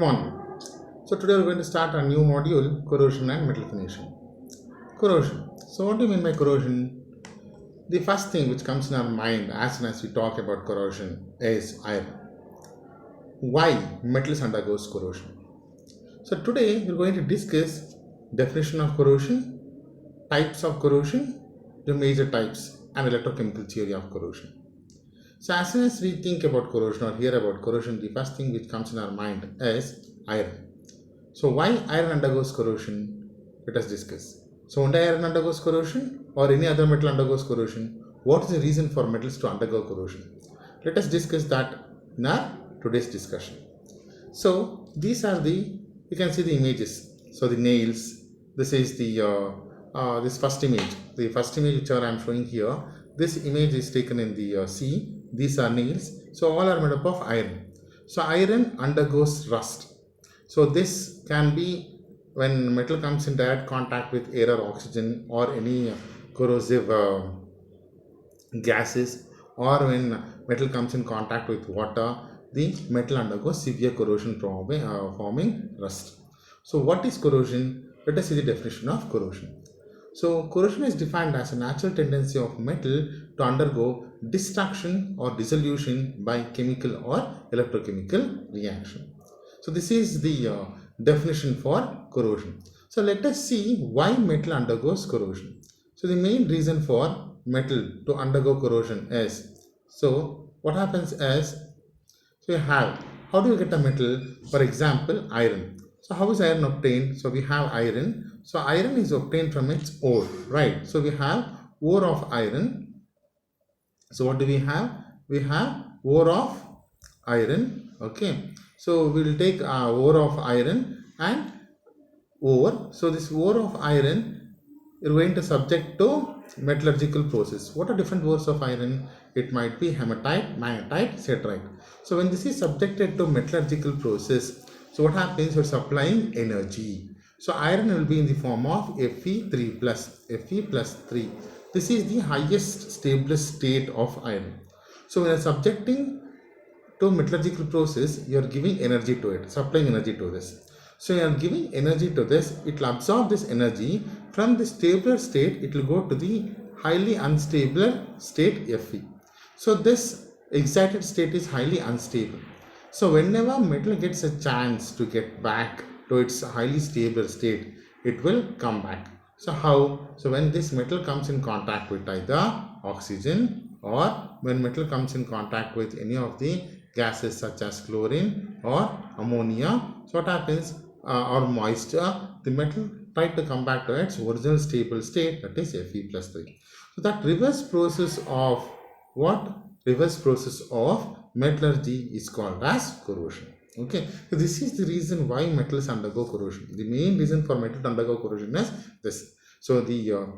On. So today we're going to start a new module, corrosion and metal finishing. Corrosion. So what do you mean by corrosion? The first thing which comes in our mind as soon as we talk about corrosion is iron. Why metals undergoes corrosion? So today we're going to discuss definition of corrosion, types of corrosion, the major types, and electrochemical theory of corrosion. So as soon as we think about corrosion or hear about corrosion, the first thing which comes in our mind is iron. So why iron undergoes corrosion? Let us discuss. So only iron undergoes corrosion or any other metal undergoes corrosion? What is the reason for metals to undergo corrosion? Let us discuss that in our today's discussion. So these are you can see the images. So the nails, this is this first image. The first image which I am showing here, this image is taken in the sea. These are nails. So all are made up of iron. So iron undergoes rust. So this can be when metal comes in direct contact with air or oxygen or any corrosive gases, or when metal comes in contact with water, the metal undergoes severe corrosion forming rust. So what is corrosion? Let us see the definition of corrosion. So corrosion is defined as a natural tendency of metal to undergo destruction or dissolution by chemical or electrochemical reaction. So this is the definition for corrosion. So let us see why metal undergoes corrosion. So the main reason for metal to undergo corrosion is, so what happens is, so you have, how do you get a metal? For example, iron. So how is iron obtained? So we have iron. So iron is obtained from its ore, right? So we have ore of iron. So what do we have? We have ore of iron. Okay. So we will take ore of iron and ore. So this ore of iron is going to subject to metallurgical process. What are different ores of iron? It might be hematite, magnetite, citrite. So when this is subjected to metallurgical process, so what happens? You're supplying energy. So iron will be in the form of Fe3 plus, Fe plus 3. This is the highest stablest state of iron. So when you're subjecting to metallurgical process, you are giving energy to it, supplying energy to this. So you are giving energy to this, it will absorb this energy. From the stabler state, it will go to the highly unstable state Fe. So this excited state is highly unstable. So whenever metal gets a chance to get back to its highly stable state, it will come back. So how? So when this metal comes in contact with either oxygen, or when metal comes in contact with any of the gases such as chlorine or ammonia, so what happens? Or moisture, the metal try to come back to its original stable state, that is Fe plus 3. So that reverse process of what? Reverse process of metallurgy is called as corrosion. Okay, so this is the reason why metals undergo corrosion. The main reason for metal to undergo corrosion is this. So the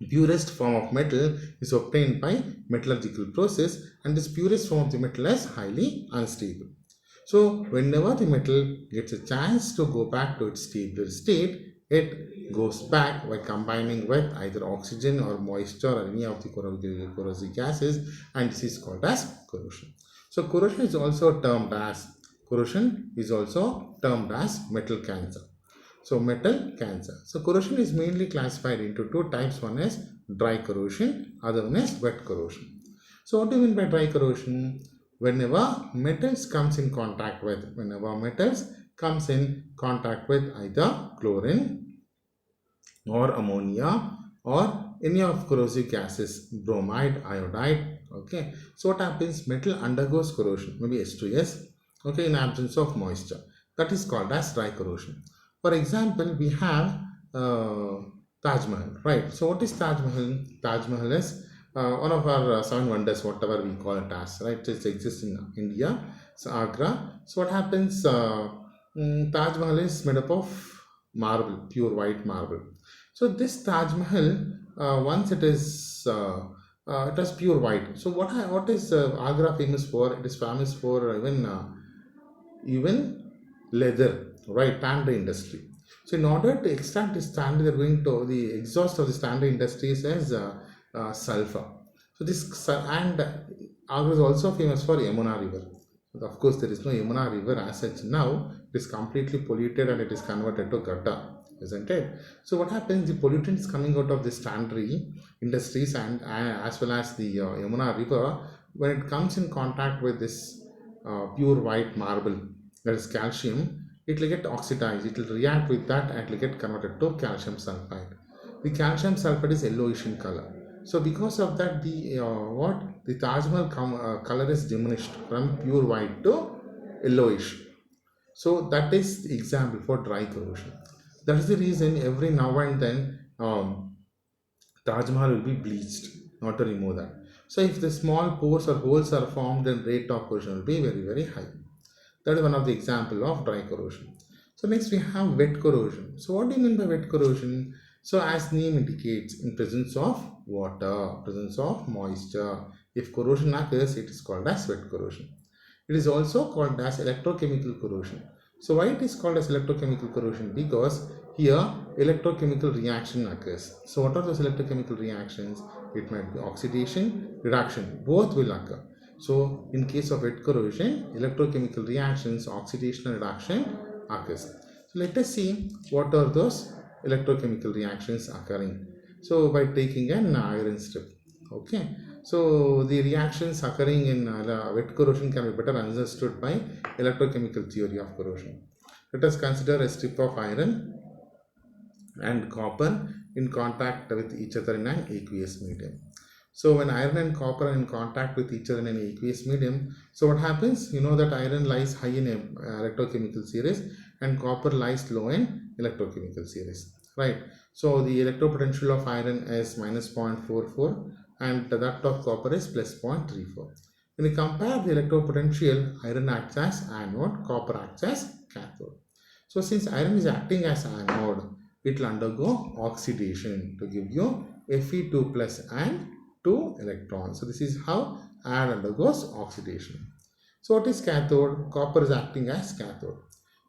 purest form of metal is obtained by metallurgical process, and this purest form of the metal is highly unstable. So whenever the metal gets a chance to go back to its stable state, it goes back by combining with either oxygen or moisture or any of the corrosive gases, and this is called as corrosion. So corrosion is also termed as metal cancer. So metal cancer. So corrosion is mainly classified into two types. One is dry corrosion, other one is wet corrosion. So what do you mean by dry corrosion? Whenever metals comes in contact with either chlorine or ammonia or any of corrosive gases, bromide, iodide. Okay, so what happens? Metal undergoes corrosion, maybe H2S, okay, in absence of moisture. That is called as dry corrosion. For example, we have Taj Mahal, right? So what is Taj Mahal? Taj Mahal is one of our seven wonders, whatever we call it as, right? It exists in India, so Agra. So what happens? Taj Mahal is made up of marble, pure white marble. So this Taj Mahal, once it is pure white. So what is Agra famous for? It is famous for even leather, right? Tannery industry. So in order to extract this tannery, they are going to the exhaust of this tannery industries as sulfur. So this and Agra is also famous for Yamuna river. So of course, there is no Yamuna river as such now. It is completely polluted and it is converted to gutter, isn't it? So what happens? The pollutants coming out of this tannery industries and as well as the Yamuna river, when it comes in contact with this pure white marble, that is calcium, it will get oxidized. It will react with that and it will get converted to calcium sulfide. The calcium sulfide is yellowish in color. So because of that, the Taj Mahal color is diminished from pure white to yellowish. So that is the example for dry corrosion. That is the reason every now and then Taj Mahal will be bleached, not to remove that. So if the small pores or holes are formed, then rate of corrosion will be very high. That is one of the example of dry corrosion. So next we have wet corrosion. So what do you mean by wet corrosion? So as name indicates, in presence of water, presence of moisture, if corrosion occurs, it is called as wet corrosion. It is also called as electrochemical corrosion. So why it is called as electrochemical corrosion? Because here electrochemical reaction occurs. So what are those electrochemical reactions? It might be oxidation, reduction, both will occur. So in case of wet corrosion, electrochemical reactions, oxidation and reduction occurs. So let us see what are those electrochemical reactions occurring. So by taking an iron strip, okay. So the reactions occurring in wet corrosion can be better understood by electrochemical theory of corrosion. Let us consider a strip of iron and copper in contact with each other in an aqueous medium. So when iron and copper are in contact with each other in an aqueous medium, so what happens? You know that iron lies high in a electrochemical series and copper lies low in electrochemical series, right? So the electropotential of iron is minus 0.44 and that of copper is plus 0.34. When you compare the electropotential, iron acts as anode, copper acts as cathode. So since iron is acting as anode, it will undergo oxidation to give you Fe2 plus and 2 electrons. So this is how iron undergoes oxidation. So what is cathode? Copper is acting as cathode.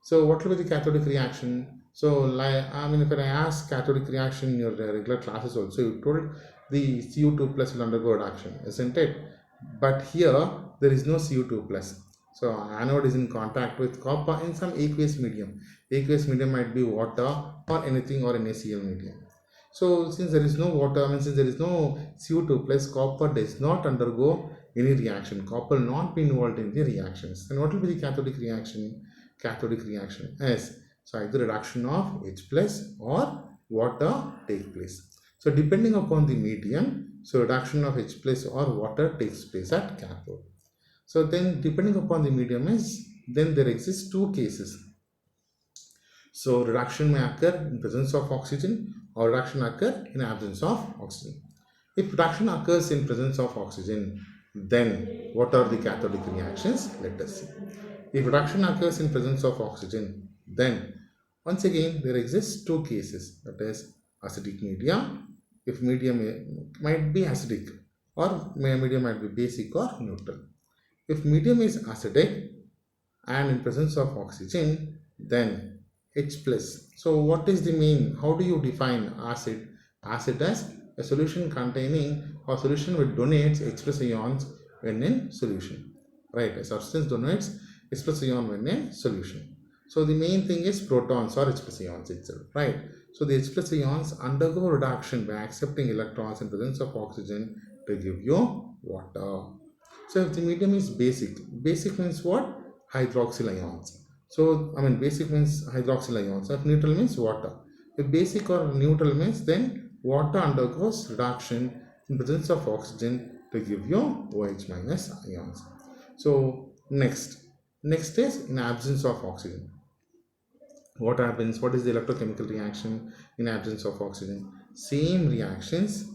So what will be the cathodic reaction? So if I ask cathodic reaction in your regular classes also, you told the Cu2 plus will undergo reduction, isn't it? But here there is no Cu2 plus. So anode is in contact with copper in some aqueous medium. Aqueous medium might be water or anything or NaCl medium. So since there is no water, since there is no Cu2 plus, copper does not undergo any reaction. Copper will not be involved in the reactions. Then what will be the cathodic reaction? Cathodic reaction is, so either reduction of H plus or water take place. So depending upon the medium, so reduction of H plus or water takes place at cathode. So then depending upon the medium is, then there exists two cases. So reduction may occur in presence of oxygen or reduction occur in absence of oxygen. If reduction occurs in presence of oxygen, then what are the cathodic reactions? Let us see. If reduction occurs in presence of oxygen, then once again there exists two cases, that is acidic media. If medium might be acidic or medium might be basic or neutral. If medium is acidic and in presence of oxygen, then H plus. So what is the mean? How do you define acid? Acid as a solution containing or solution which donates H plus ions when in solution. Right, a substance donates H plus ion when in solution. So the main thing is protons or H plus ions itself, right? So the H plus ions undergo reduction by accepting electrons in presence of oxygen to give you water. So if the medium is basic, basic means what? Hydroxyl ions. So basic means hydroxyl ions. If neutral means water. If basic or neutral means then water undergoes reduction in presence of oxygen to give you OH minus ions. So next is in absence of oxygen. What happens? What is the electrochemical reaction in absence of oxygen? Same reactions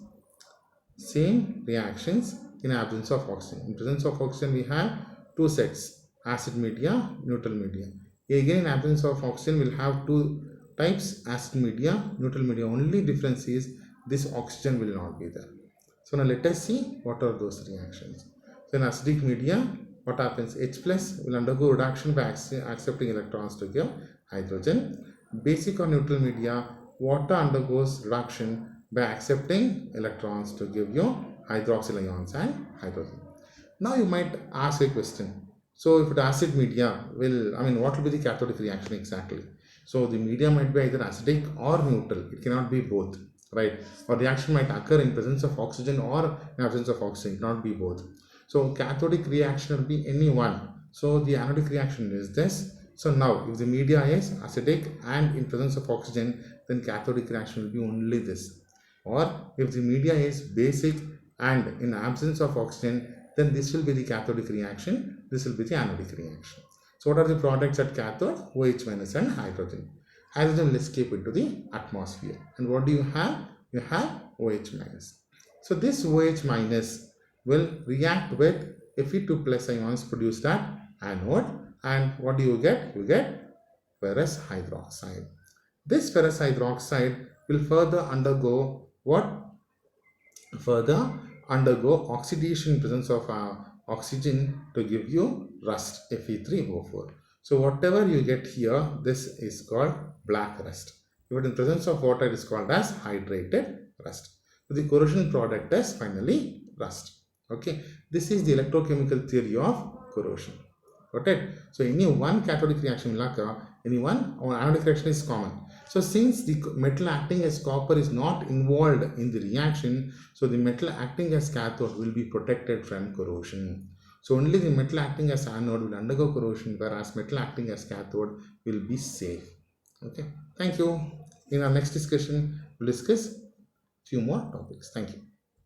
in absence of oxygen. In presence of oxygen, we have two sets: acid media, neutral media. Again, in absence of oxygen, we'll have two types: acid media, neutral media. Only difference is this oxygen will not be there. So now let us see what are those reactions. So in acidic media, what happens? H plus will undergo reduction by accepting electrons to give hydrogen. Basic or neutral media, water undergoes reduction by accepting electrons to give you hydroxyl ions and hydrogen. Now you might ask a question. So if it acid media will, I mean, what will be the cathodic reaction exactly? So the media might be either acidic or neutral. It cannot be both, right? Or reaction might occur in presence of oxygen or in absence of oxygen. It cannot be both. So cathodic reaction will be any one. So the anodic reaction is this. So now, if the media is acidic and in presence of oxygen, then cathodic reaction will be only this. Or if the media is basic and in absence of oxygen, then this will be the cathodic reaction, this will be the anodic reaction. So what are the products at cathode? OH minus and hydrogen. Hydrogen will escape into the atmosphere. And what do you have? You have OH minus. So this OH minus will react with Fe2 plus ions produced at anode. And what do you get? You get ferrous hydroxide. This ferrous hydroxide will further undergo what? Further undergo oxidation in presence of oxygen to give you rust, Fe3O4. So whatever you get here, this is called black rust. If it in presence of water, it is called as hydrated rust. So the corrosion product is finally rust. Okay, this is the electrochemical theory of corrosion. Got it? So any one cathodic reaction will occur, any one or anodic reaction is common. So since the metal acting as copper is not involved in the reaction, so the metal acting as cathode will be protected from corrosion. So only the metal acting as anode will undergo corrosion, whereas metal acting as cathode will be safe. Okay, thank you. In our next discussion, we'll discuss few more topics. Thank you.